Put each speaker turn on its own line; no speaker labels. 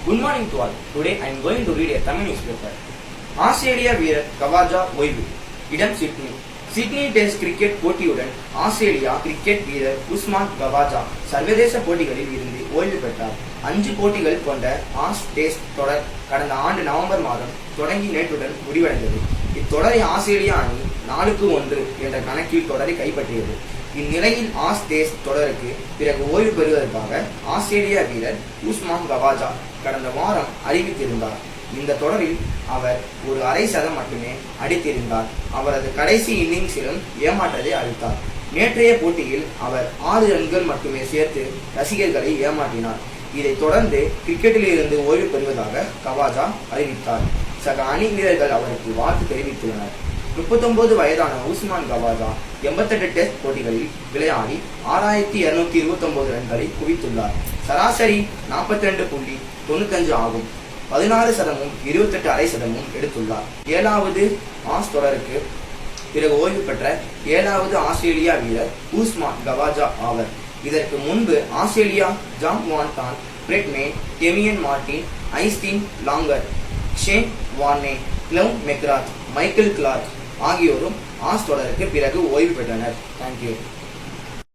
Good morning to all. Today I am going to read a Tamil newspaper. ஆஸ்திரேலிய வீரர் கவாஜா ஓய்வு. இடம் Sydney. Sydney test cricket போட்டியுடன் Australia cricket வீரர் உஸ்மான் கவாஜா சர்வதேச போட்டிகளில் இருந்து ஓய்வு பெற்றார். 5 போட்டிகள் கொண்ட ஆஸ் டெஸ்ட் தொடர் கடந்த ஆண்டு நவம்பர் மாதம் தொடங்கி நேற்றுடன் முடிவடைந்தது. இத்தொடரை ஆஸ்திரேலியா அணி 4-1 என்ற கணக்கில் தொடரை கைப்பற்றியது. இந்நிலையில் ஆஸ் டெஸ்ட் தொடருக்கு பிறகு ஓய்வு பெறுவதற்காக ஆஸ்திரேலிய வீரர் உஸ்மான் கவாஜா கடந்த வாரம் அறிவித்திருந்தார். இந்த தொடரில் அவர் ஒரு அரை சதம் மட்டுமே அடித்திருந்தார். அவரது கடைசி இன்னிங்ஸிலும் ஏமாற்றத்தை அளித்தார். நேற்றைய போட்டியில் அவர் 6 ரன்கள் மட்டுமே சேர்த்து ரசிகர்களை ஏமாற்றினார். இதைத் தொடர்ந்து கிரிக்கெட்டில் இருந்து ஓய்வு பெறுவதாக கவாஜா அறிவித்தார். சக அணி வீரர்கள் அவருக்கு வாழ்த்து தெரிவித்துள்ளனர். 39 வயதான உஸ்மான் கவாஜா 88 டெஸ்ட் போட்டிகளில் விளையாடி 6229 ரன்களை குவித்துள்ளார். சராசரி 42.95 ஆகும். 16 சதமும் 28 அரை சதமும் எடுத்துள்ளார். 7வது ஆஸ் தொடருக்கு பிறகு ஓய்வு பெற்ற 7வது ஆஸ்திரேலியா வீரர் உஸ்மான் கவாஜா ஆவர். இதற்கு முன்பு ஆஸ்திரேலியா ஜாம் வான்டான், Bradman, Damien Martyn, Justin Langer, Shane Warne, கிளவ் மெக்ராத், மைக்கேல் கிளார்க் ஆகியோரும் ஆஸ் தொடருக்கு பிறகு ஓய்வு பெற்றனர். தேங்க்யூ.